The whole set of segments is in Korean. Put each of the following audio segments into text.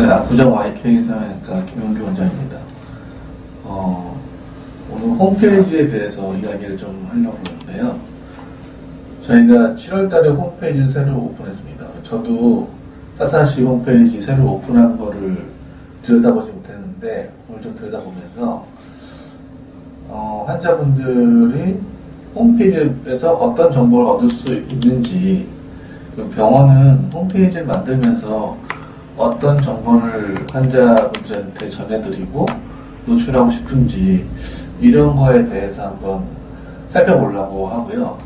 네, 압구정 YK 성형외과 김용규 원장입니다. 오늘 홈페이지에 대해서 이야기를 좀 하려고 하는데요. 저희가 7월달에 홈페이지를 새로 오픈했습니다. 저도 사사시 홈페이지 새로 오픈한 거를 들여다보지 못했는데 오늘 좀 들여다보면서 환자분들이 홈페이지에서 어떤 정보를 얻을 수 있는지, 병원은 홈페이지를 만들면서 어떤 정보를 환자분들한테 전해드리고 노출하고 싶은지 이런 거에 대해서 한번 살펴보려고 하고요.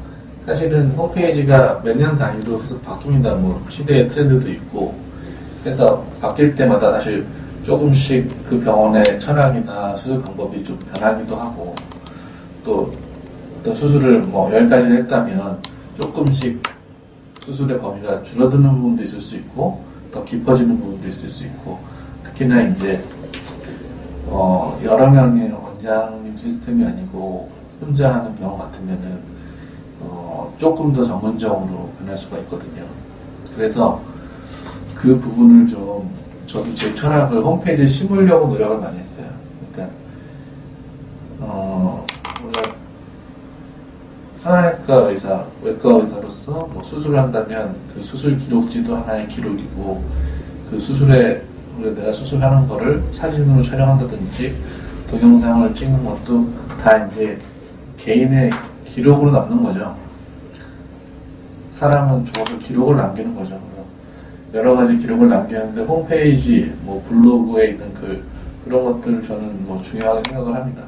사실은 홈페이지가 몇 년 단위로 계속 바뀝니다. 뭐 시대의 트렌드도 있고 해서 바뀔 때마다 사실 조금씩 그 병원의 철학이나 수술 방법이 좀 변하기도 하고, 또 어떤 수술을 뭐 10가지를 했다면 조금씩 수술의 범위가 줄어드는 부분도 있을 수 있고 더 깊어지는 부분도 있을 수 있고, 특히나 이제 여러 명의 원장님 시스템이 아니고 혼자 하는 병원 같으면은 조금 더 전문적으로 변할 수가 있거든요. 그래서 그 부분을 좀 저도 제 철학을 홈페이지에 심으려고 노력을 많이 했어요. 그러니까 우리가 성형외과 의사, 외과 의사로서 뭐 수술을 한다면 그 수술 기록지도 하나의 기록이고, 그 수술에 내가 수술하는 거를 사진으로 촬영한다든지 동영상을 찍는 것도 다 이제 개인의 기록으로 남는 거죠. 사람은 죽어서 기록을 남기는 거죠. 여러 가지 기록을 남기는데 홈페이지, 뭐 블로그에 있는 글, 그런 것들을 저는 뭐 중요하게 생각을 합니다.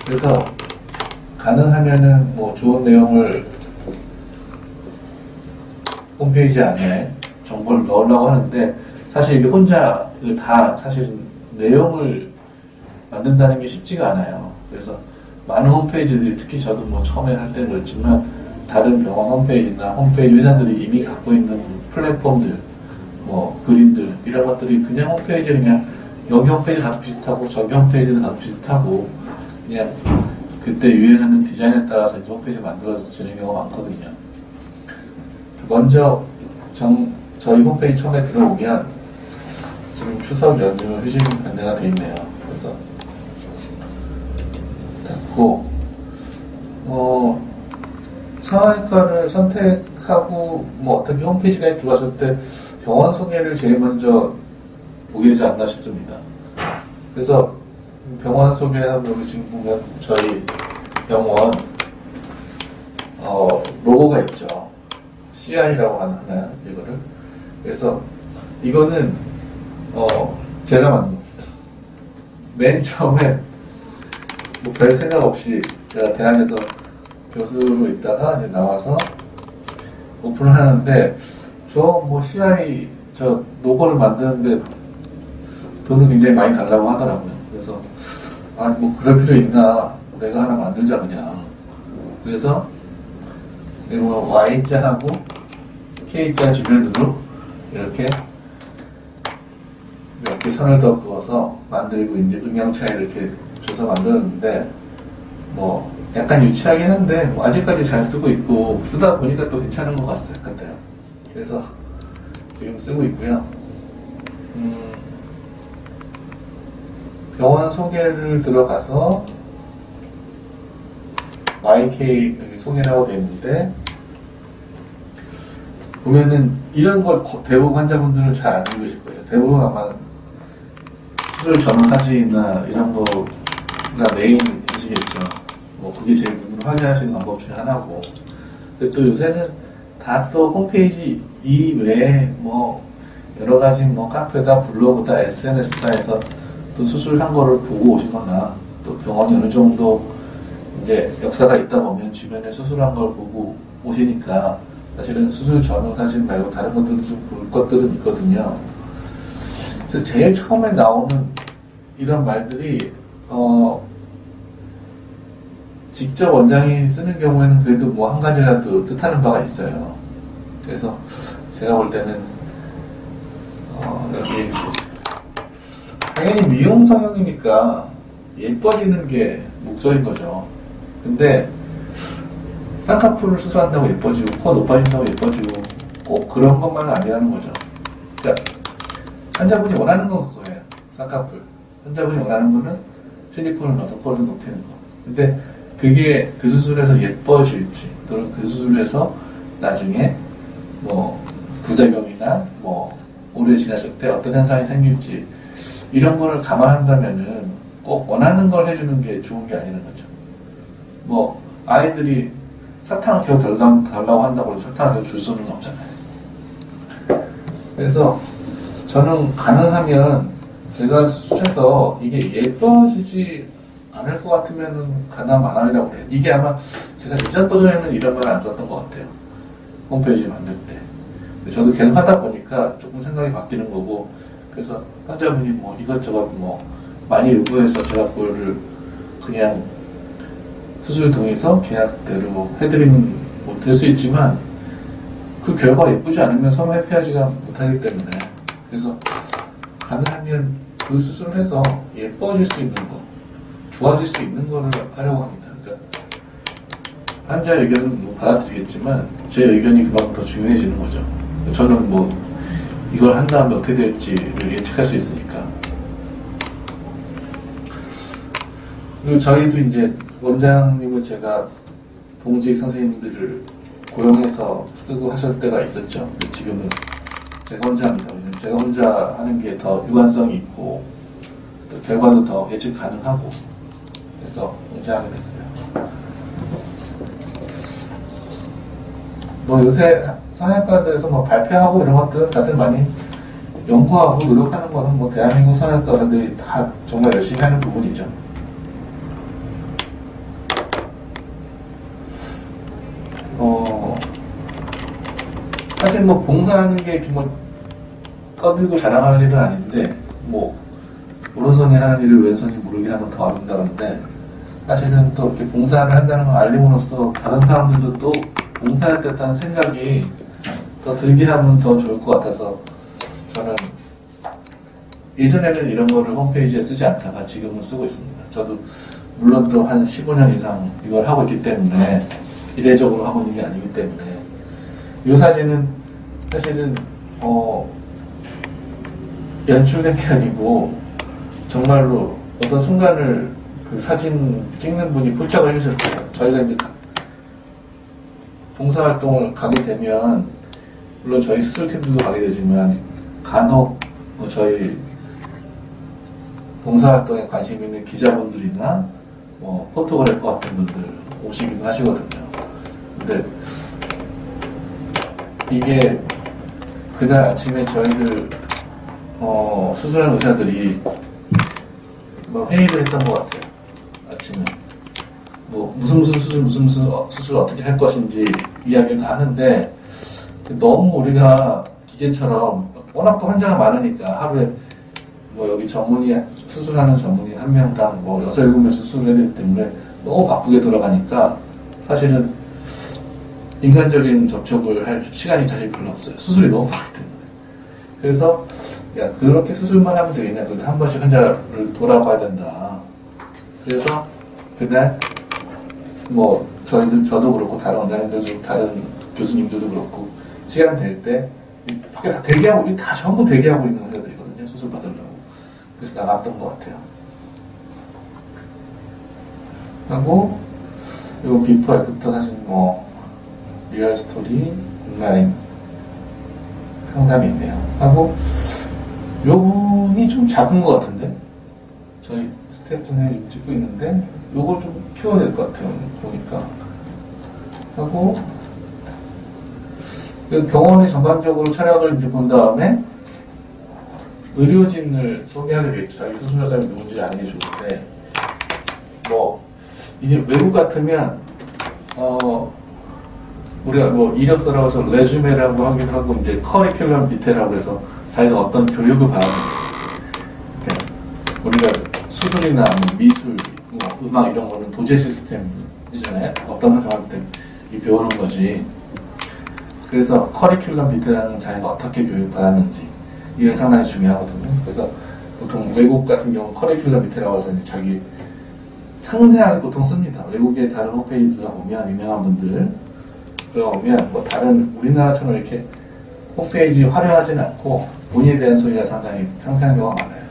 그래서 가능하면은 뭐 좋은 내용을 홈페이지 안에 정보를 넣으려고 하는데, 사실 이게 혼자 다 사실 내용을 만든다는 게 쉽지가 않아요. 그래서 많은 홈페이지들이, 특히 저도 뭐 처음에 할 때는 그렇지만 다른 병원 홈페이지나 홈페이지 회사들이 이미 갖고 있는 플랫폼들, 뭐 그림들, 이런 것들이 그냥 홈페이지에 그냥 여기 홈페이지 가도 비슷하고 저기 홈페이지는 가도 비슷하고 그냥 그때 유행하는 디자인에 따라서 이제 홈페이지 만들어지는 경우가 많거든요. 먼저 저희 홈페이지 처음에 들어오면 지금 추석 연휴 휴직금 변대가 돼 있네요. 그래서 닫고 성형외과를 선택하고 뭐 어떻게 홈페이지에 들어갔을 때 병원 소개를 제일 먼저 보게 되지 않나 싶습니다. 그래서 병원 소개하면 여기 지금 보면 저희 병원 로고가 있죠. CI라고 하나요, 이거를. 그래서 이거는 제가 만든 겁니다. 맨 처음에 뭐 별 생각 없이 제가 대학에서 교수로 있다가 이제 나와서 오픈을 하는데, 저 뭐 CI 저 로고를 만드는데 돈을 굉장히 많이 달라고 하더라고요. 그래서 뭐 그럴 필요 있나, 내가 하나 만들자 그냥. 그래서 뭐 Y자하고 K자 주변으로 이렇게 몇 개 선을 더 그어서 만들고, 이제 음영 차이를 이렇게 줘서 만들었는데, 뭐 약간 유치하긴 한데 뭐 아직까지 잘 쓰고 있고, 쓰다 보니까 또 괜찮은 것 같아요. 그래서 지금 쓰고 있고요. 병원 소개를 들어가서 YK 여기 소개라고 되어 있는데, 보면은 이런 거 대부분 환자분들은 잘 안 읽으실 거예요. 대부분 아마 수술 전문 사진이나 이런 거가 메인이시겠죠. 뭐 그게 제일 눈으로 확인하시는 방법 중에 하나고, 근데 또 요새는 다 또 홈페이지 이외에 뭐 여러 가지 뭐 카페다, 블로그다, SNS다 해서 또 수술한 거를 보고 오시거나, 또 병원이 어느 정도 이제 역사가 있다 보면 주변에 수술한 걸 보고 오시니까 사실은 수술 전후 사진 말고 다른 것들도 좀 볼 것들은 있거든요. 그래서 제일 처음에 나오는 이런 말들이 직접 원장이 쓰는 경우에는 그래도 뭐 한 가지라도 뜻하는 바가 있어요. 그래서 제가 볼 때는 여기 당연히 미용 성형이니까 예뻐지는 게 목적인 거죠. 근데 쌍꺼풀을 수술한다고 예뻐지고 코 높아진다고 예뻐지고 꼭 그런 것만은 아니라는 거죠. 그러니까 환자분이 원하는 건 그거예요. 쌍꺼풀. 환자분이 원하는 거는 실리콘을 넣어서 코를 높이는 거. 근데 그게 그 수술에서 예뻐질지, 또는 그 수술에서 나중에 뭐 부작용이나 뭐 오래 지났을 때 어떤 현상이 생길지 이런 거를 감안한다면은 꼭 원하는 걸 해주는 게 좋은 게 아니는 거죠. 뭐 아이들이 사탕을 겨우 달라고 한다고 해서 사탕을 겨우 줄 수는 없잖아요. 그래서 저는 가능하면 제가 수술해서 이게 예뻐지지 않을 것 같으면 가능하면 안 하려고 해요. 이게 아마 제가 이전 버전에는 이런 말 안 썼던 것 같아요. 홈페이지 만들 때. 근데 저도 계속 하다 보니까 조금 생각이 바뀌는 거고, 그래서 환자분이 뭐 이것저것 뭐 많이 요구해서 제가 그거를 그냥 수술 동의서 계약대로 해드리면 뭐 될 수 있지만 그 결과가 예쁘지 않으면 서로 회피하지가 못하기 때문에, 그래서 가능하면 그 수술을 해서 예뻐질 수 있는 거, 좋아질 수 있는 거를 하려고 합니다. 그러니까 환자 의견은 뭐 받아들이겠지만 제 의견이 그만큼 더 중요해지는 거죠. 저는 뭐 이걸 한 다음에 어떻게 될지를 예측할 수 있으니까. 그리고 저희도 이제 원장님을 제가 동직 선생님들을 고용해서 쓰고 하실 때가 있었죠. 근데 지금은 제가 혼자 합니다. 왜냐면 제가 혼자 하는 게 더 유관성이 있고 또 결과도 더 예측 가능하고, 그래서 혼자 하게 됐고요. 뭐 요새 성형외과들에서 뭐 발표하고 이런 것들은 다들 많이 연구하고 노력하는 거는 뭐 대한민국 성형외과 의사들이 다 정말 열심히 하는 부분이죠. 사실 뭐 봉사하는 게 뭐 떠들고 자랑할 일은 아닌데, 뭐 오른손이 하는 일을 왼손이 모르게 하면 더 아름다운데, 사실은 또 이렇게 봉사를 한다는 걸 알림으로써 다른 사람들도 또 봉사했다는 생각이 더 들게 하면 더 좋을 것 같아서, 저는 예전에는 이런 거를 홈페이지에 쓰지 않다가 지금은 쓰고 있습니다. 저도 물론 또 한 15년 이상 이걸 하고 있기 때문에, 이례적으로 하고 있는 게 아니기 때문에, 이 사진은 사실은 연출된 게 아니고 정말로 어떤 순간을 그 사진 찍는 분이 포착을 해주셨어요. 저희가 이제 봉사활동을 가게 되면, 물론 저희 수술팀들도 가게 되지만 간혹 저희 봉사활동에 관심 있는 기자분들이나 뭐 포토그래퍼 같은 분들 오시기도 하시거든요. 근데 이게 그날 아침에 저희들 수술한 의사들이 뭐 회의를 했던 것 같아요. 아침에 뭐 무슨 수술 어떻게 할 것인지 이야기를 다 하는데, 너무 우리가 기계처럼 워낙 또 환자가 많으니까 하루에 뭐 여기 수술하는 전문의 한 명당 뭐 6, 7명 수술을 해야 되기 때문에 너무 바쁘게 돌아가니까 사실은 인간적인 접촉을 할 시간이 사실 별로 없어요. 수술이 너무 많기 때문에. 그래서 야, 그렇게 수술만 하면 되겠냐, 그래서 한 번씩 환자를 돌아봐야 된다. 그래서 그날 뭐 저도 그렇고 다른 원장님들도 다른 교수님들도 그렇고 시간 될 때 밖에 다 대기하고, 다 전부 대기하고 있는 환자들이거든요. 수술 받으려고. 그래서 나갔던 것 같아요. 하고 요 비포 애프터 사진 뭐 리얼 스토리 온라인 상담이 있네요. 하고 요 분이 좀 작은 것 같은데, 저희 스텝 중에 찍고 있는데 요걸 좀 키워야 될 것 같아요. 보니까. 하고 병원의 전반적으로 촬영을 이제 본 다음에 의료진을 소개하게 되겠죠. 자기 수술할 사람이 누군지 아는 게 좋은데, 뭐 이게 외국 같으면 우리가 뭐 이력서라고 해서 레주메라고 하기도 하고, 이제 커리큘럼 밑에라고 해서 자기가 어떤 교육을 받았는지, 우리가 수술이나 미술, 뭐 음악 이런 거는 도제 시스템이잖아요. 어떤 사람한테 배우는 거지. 그래서 커리큘럼 밑에라는 자기가 어떻게 교육받았는지 이게 상당히 중요하거든요. 그래서 보통 외국 같은 경우 커리큘럼 밑에라고 해서 자기 상세하게 보통 씁니다. 외국의 다른 홈페이지가 보면 유명한 분들 들어오면 뭐 다른 우리나라처럼 이렇게 홈페이지 화려하진 않고 돈에 대한 소리가 상당히 상세한 경우가 많아요.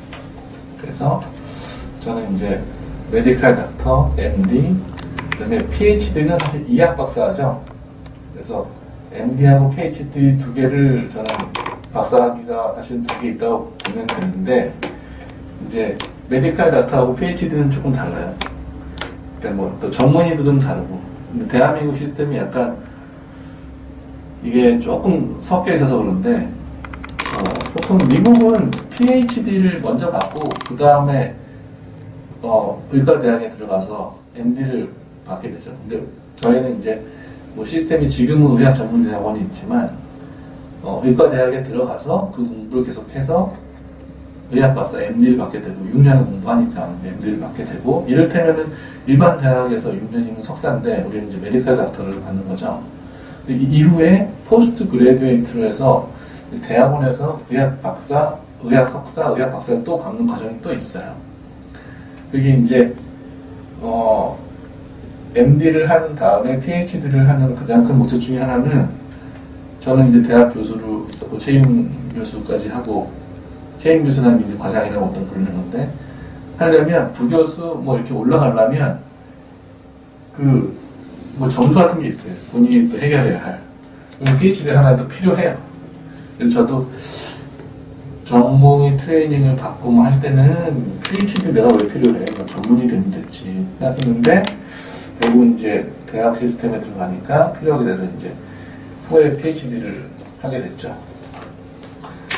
그래서 저는 이제 메디컬 닥터, MD, 그다음에 PhD는 사실 이학 박사죠. 그래서 MD하고 PhD 두 개를 저는 박사학위가 사실 두 개 있다고 보면 되는데, 이제 메디컬 닥터하고 PhD는 조금 달라요. 그러니까 뭐 또 전문의도 좀 다르고. 근데 대한민국 시스템이 약간 이게 조금 섞여 있어서 그런데, 보통 미국은 PhD를 먼저 받고 그 다음에 의과대학에 들어가서 MD를 받게 되죠. 근데 저희는 이제 뭐 시스템이 지금은 의학전문대학원이 있지만 의과대학에 들어가서 그 공부를 계속해서 의학박사 MD를 받게 되고 6년을 공부하니까 MD를 받게 되고, 이를테면은 일반 대학에서 6년이면 석사인데 우리는 이제 메디컬 닥터를 받는 거죠. 근데 이후에 포스트 그레듀에이트로 해서 대학원에서 의학 박사, 의학 석사, 의학 박사를 또 받는 과정이 또 있어요. 그게 이제 MD를 한 다음에 PhD를 하는 가장 큰 목적 중에 하나는, 저는 이제 대학 교수로 있었고 채임 교수까지 하고, 채임 교수는 이제 과장이라고 어떤 부르는 건데, 하려면 부교수 뭐 이렇게 올라가려면 그 뭐 점수 같은 게 있어요. 본인이 또 해결해야 할. 그럼 PhD 하나 더 필요해요. 그래서 저도 전공의 트레이닝을 받고 뭐 할 때는 PhD 내가 왜 필요해? 뭐 전문이 되면 됐지 생각했는데, 결국 이제 대학 시스템에 들어가니까 필요하게 돼서 이제 후에 PhD를 하게 됐죠.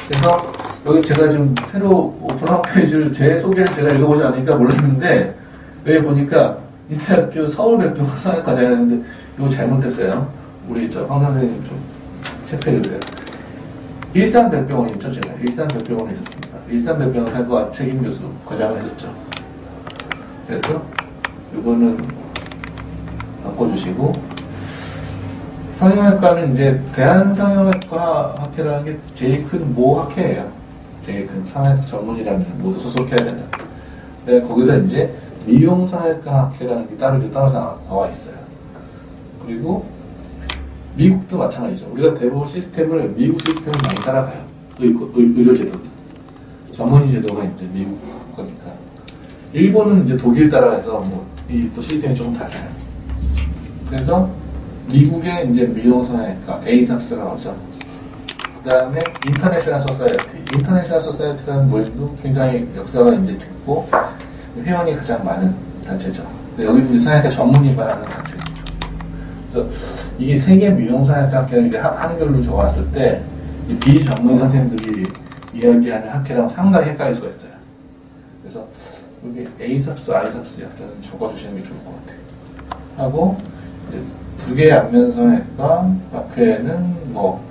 그래서 여기 제가 좀 새로 오픈한 페이지를 제 소개를 제가 읽어보지 않으니까 몰랐는데, 여기 보니까 인대학교 서울백병원 성형외과 잘했는데 이거 잘못됐어요. 우리 황 선생님 좀 체크해 주세요. 일산백병원 있죠. 제가 일산백병원에 있었습니다. 일산백병원 살과 책임 교수 과장을 했었죠. 그래서 이거는 바꿔주시고, 성형외과는 이제 대한성형외과 학회라는 게 제일 큰 모 학회예요. 제일 큰 성형외과 전문이라면 모두 소속해야 되는. 근데 거기서 이제 미용성형외과 학회라는 게 따로 나와 있어요. 그리고 미국도 마찬가지죠. 우리가 대부분 시스템을 미국 시스템을 많이 따라가요. 의료제도는. 전문의 제도가 이제 미국 거니까. 일본은 이제 독일 따라해서 뭐 이 또 시스템이 조금 달라요. 그래서 미국의 이제 미용성형외과 ASAPS라고 하죠. 그 다음에 인터내셔널 소사이어티. 인터내셔널 소사이어티라는 모임도 굉장히 역사가 이제 깊고 회원이 가장 많은 단체죠. 여기도 이제 성형외과 전문의만 하는 단체죠. 그래서 이게 세계 미용성형외과 학회는 이제 한글로 적어왔을 때 이 비전문 선생님들이 이야기하는 학회랑 상당히 헷갈릴 수가 있어요. 그래서 여기 ASAPS, ISAPS 약자는 적어주시는 게 좋을 것 같아요. 하고 이제 두 개의 안면성형외과 학회는 뭐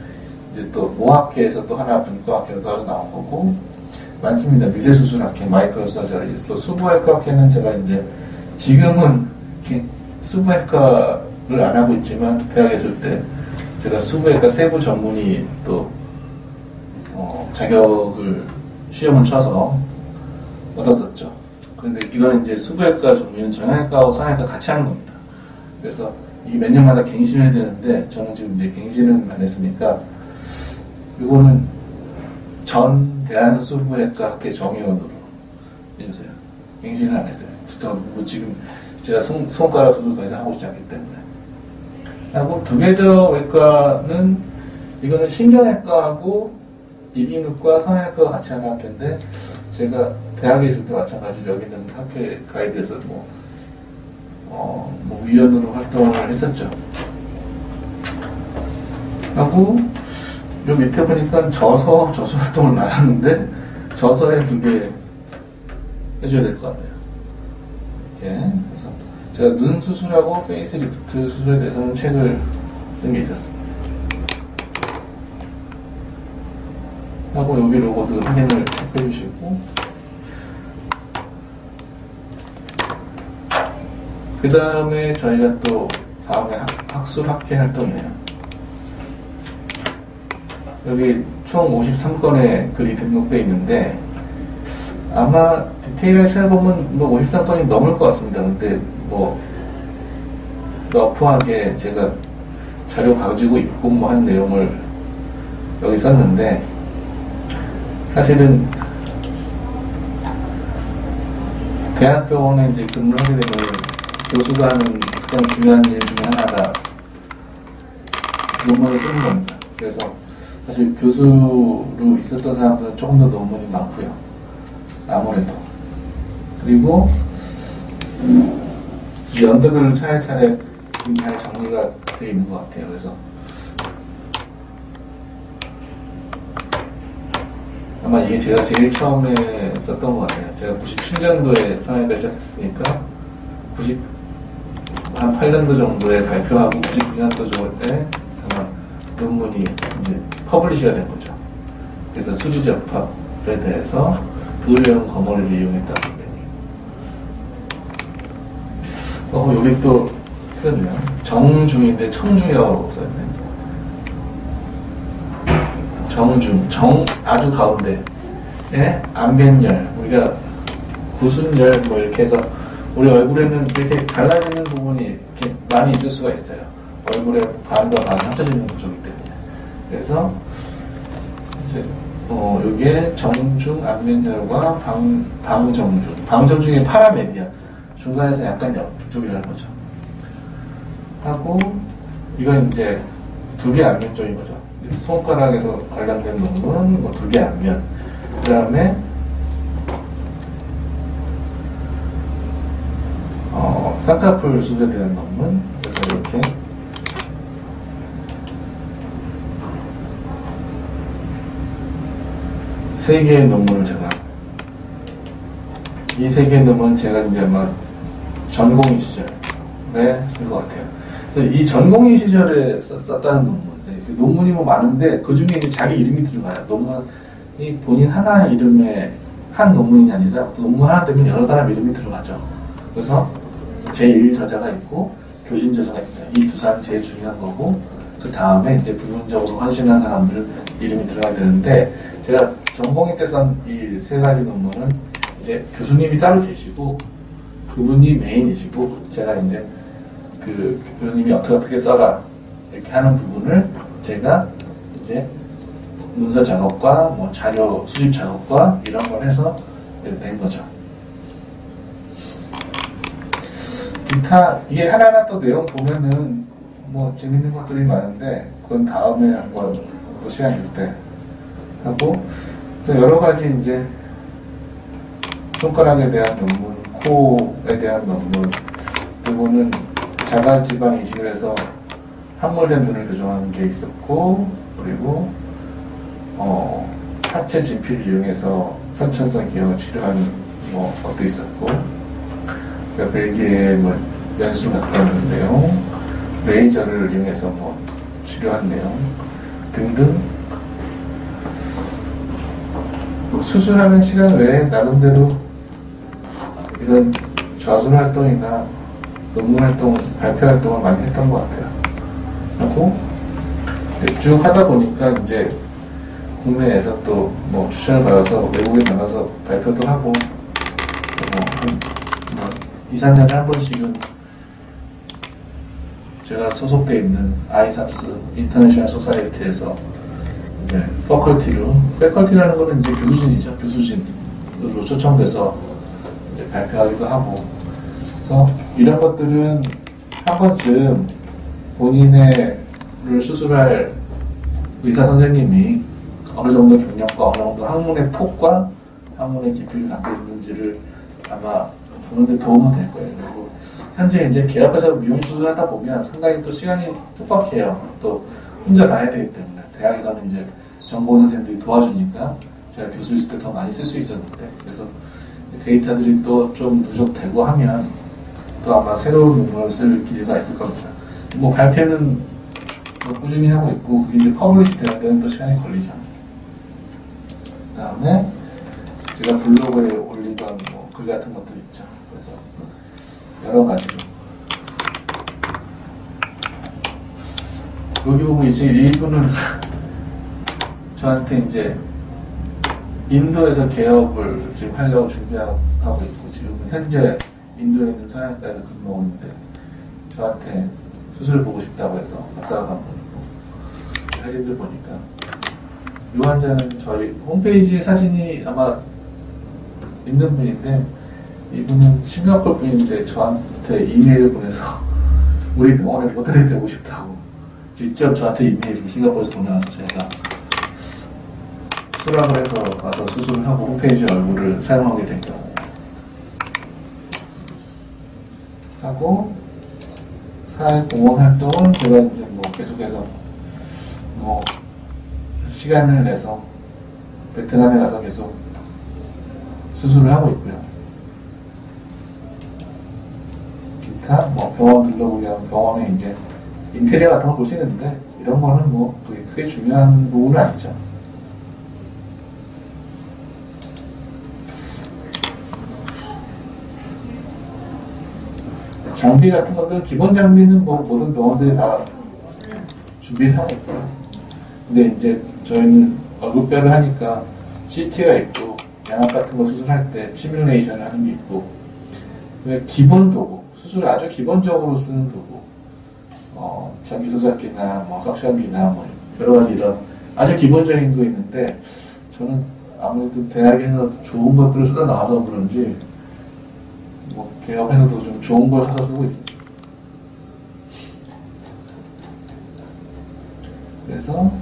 이제 또 모학회에서 또 하나 분과학회가 나온 거고 많습니다. 미세수술학회, 마이크로서저리, 또 수부외과 학회는 제가 이제 지금은 수부외과를 안 하고 있지만 대학에 있을 때 제가 수부외과 세부 전문의 또 자격을 시험을 쳐서 얻었었죠. 그런데 이거는 이제 수부외과 전문의는 정형외과하고 성형외과 같이 하는 겁니다. 그래서 이게 몇 년마다 갱신을 해야 되는데 저는 지금 이제 갱신은 안 했으니까 이거는 전 대한수부외과 학회 정의원으로 해주세요. 갱신을 안 했어요. 뭐 지금 제가 손가락 수술 더 이상 하고 있지 않기 때문에. 하고 두개저외과는 이거는 신경외과하고 이비인후과, 성형외과가 같이 하는 학회인데 제가 대학에 있을 때 마찬가지로 여기 있는 학회 가이드에서 뭐 위원으로 활동을 했었죠. 하고 요 밑에 보니까 저서 활동을 나눴는데 저서에 두 개 해줘야 될 것 같아요. 예, 그래서 제가 눈 수술하고 페이스리프트 수술에 대해서는 책을 쓴 게 있었습니다. 하고 여기 로고도 확인을 체크해 주시고, 그 다음에 저희가 또 다음에 학술학회 활동이네요. 여기 총 53건의 글이 등록되어 있는데 아마 디테일을 찾아보면 뭐 53건이 넘을 것 같습니다. 근데 뭐 러프하게 제가 자료 가지고 있고 뭐 한 내용을 여기 썼는데, 사실은 대학병원에 이제 근무를 하게 되면 교수가 하는 가장 중요한 일 중에 하나가 논문을 쓰는 겁니다. 그래서 사실 교수로 있었던 사람들은 조금 더 논문이 많고요. 아무래도. 그리고 연도별로 차례차례 지금 잘 정리가 되어 있는 것 같아요. 그래서 아마 이게 제가 제일 처음에 썼던 것 같아요. 제가 97년도에 성형외과 시작했으니까 한 8년도 정도에 발표하고 99년도 정도에 아마 논문이 이제 퍼블리시가 된 거죠. 그래서 수지접합에 대해서 의료용 거머리를 이용했다는 거예요. 여기 또 틀렸네요. 정중인데 청중이라고 써있네요. 정중, 아주 가운데 안면열, 우리가 구순열 뭐 이렇게 해서 우리 얼굴에는 이렇게 갈라지는 부분이 이렇게 많이 있을 수가 있어요. 얼굴에 반과 반 합쳐지는 구조이기 때문에. 그래서 이제 이게 정중 안면열과 방정중. 방정중이 파라메디아, 중간에서 약간 옆쪽이라는 거죠. 하고 이건 이제 두 개 안면 쪽인 거죠. 손가락에서 관련된 논문, 뭐 두 개 안면. 그 다음에 쌍꺼풀 수술에 대한 논문. 그래서 이렇게 세 개의 논문을 이 세 개의 논문은 제가 이제 아마 전공의 시절에 쓴 것 같아요. 그래서 이 전공의 시절에 썼다는 논문. 논문이 뭐 많은데 그 중에 이제 자기 이름이 들어가요. 논문이 본인 하나의 이름의 한 논문이 아니라 논문 하나 때문에 여러 사람 이름이 들어가죠. 그래서 제1 저자가 있고 교신 저자가 있어요. 이 두 사람이 제일 중요한 거고, 그 다음에 이제 부분적으로 헌신한 사람들 이름이 들어가야 되는데, 제가 전공의 때 쓴 이 세 가지 논문은 이제 교수님이 따로 계시고 그분이 메인이시고, 제가 이제 그 교수님이 어떻게 써라 이렇게 하는 부분을 제가 이제 문서 작업과 뭐 자료 수집 작업과 이런 걸 해서 된 거죠. 기타 이게 하나하나 또 내용 보면은 뭐 재밌는 것들이 많은데 그건 다음에 한번 또 시간 있을 때 하고, 그래서 여러 가지 이제 손가락에 대한 논문, 코에 대한 논문, 그리고는 자가지방 이식을 해서 함몰된 눈을 교정하는 게 있었고, 그리고 하체 진피를 이용해서 선천성 기형을 치료하는 뭐 것도 있었고, 벨기에 뭐 연수를 갔다 오는 내용, 레이저를 이용해서 뭐 치료한 내용 등등, 수술하는 시간 외에 나름대로 이런 좌술 활동이나 논문 활동, 발표 활동을 많이 했던 것 같아요. 하고 쭉 하다 보니까 이제 국내에서 또 뭐 추천을 받아서 외국에 나가서 발표도 하고, 뭐 2, 3년에 한 번씩은 제가 소속돼 있는 아이삽스 인터내셔널 소사이어티에서 이제 패컬티라는 거는 이제 교수진이죠. 교수진으로 초청돼서 이제 발표하기도 하고, 그래서 이런 것들은 한 번쯤 본인을 수술할 의사 선생님이 어느 정도 경력과 어느 정도 학문의 폭과 학문의 깊이를 갖고 있는지를 아마 보는데 도움은 될 거예요. 그리고 현재 이제 개업해서 미용수술 하다 보면 상당히 또 시간이 촉박해요. 또 혼자 다 해야 되기 때문에 대학에서는 이제 전공 선생님들이 도와주니까 제가 교수 있을 때 더 많이 쓸 수 있었는데, 그래서 데이터들이 또 좀 누적되고 하면 또 아마 새로운 논문을 쓸 기회가 있을 겁니다. 뭐 발표는 뭐 꾸준히 하고 있고, 그게 이제 퍼블리시 되는 데는 또 시간이 걸리죠. 그 다음에 제가 블로그에 올리던 뭐 글 같은 것들 있죠. 그래서 여러 가지로 여기 보면 이제 이분은 저한테 이제 인도에서 개업을 지금 하려고 준비하고 있고, 지금 현재 인도에 있는 성형외과에서 근무하고 있는데 저한테 수술 보고 싶다고 해서 갔다가 가고, 사진들 보니까 이 환자는 저희 홈페이지 사진이 아마 있는 분인데, 이분은 싱가포르 분인데 저한테 이메일을 보내서 우리 병원에 모델이 되고 싶다고 직접 저한테 이메일을 싱가포르에서 보내와서 제가 수락을 해서 와서 수술을 하고 홈페이지 얼굴을 사용하게 된 경우 하고, 사회 공헌 활동은 제가 이제 뭐 계속해서 뭐 시간을 내서 베트남에 가서 계속 수술을 하고 있고요. 기타 뭐 병원 둘러보기 하면 병원에 이제 인테리어 같은 거 보시는데, 이런 거는 뭐 그게 크게 중요한 부분은 아니죠. 장비 같은 것들은 기본 장비는 뭐 모든 병원들이 다 준비를 하고 있고요. 근데 이제 저희는 얼굴뼈를 하니까 CT가 있고 양압 같은 거 수술할 때 시뮬레이션을 하는 게 있고, 기본 도구, 수술 아주 기본적으로 쓰는 도구, 전기소작기나 뭐 석션기나 뭐 여러 가지 이런 아주 기본적인 거 있는데, 저는 아무래도 대학에서 좋은 것들을 쓰다 나와서 그런지 뭐 개업해서도 좀 좋은 걸 사서 쓰고 있습니다. 그래서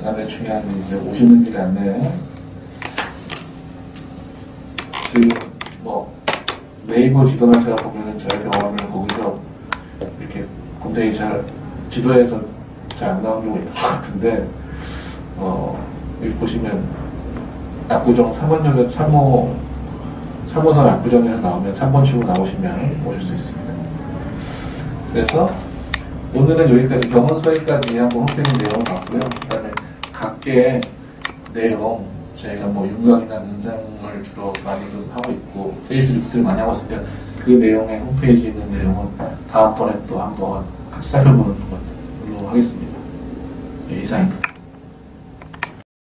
다음에 중요한 이제 오시는 길 안내. 지금 뭐 네이버 지도만 제가 보면은 저희 병원을 거기서 이렇게 굉장히 잘 지도에서 잘 안 나온 경우가 있는 것 같은데, 여기 보시면 압구정 3번역에 3호선 압구정에서 나오면 3번 치고 나오시면 오실 수 있습니다. 그래서 오늘은 여기까지 병원 소개까지 한번 홈페이지 내용을 봤고요. 그 다음에 각계의 내용, 저희가 뭐 윤곽이나 눈상을 주로 많이 하고 있고 페이스리프트를 많이 하고 있으니까 그 내용에 홈페이지에 있는 내용은 다음번에 또 한번 같이 살펴보는 걸로 하겠습니다. 네, 이상입니다.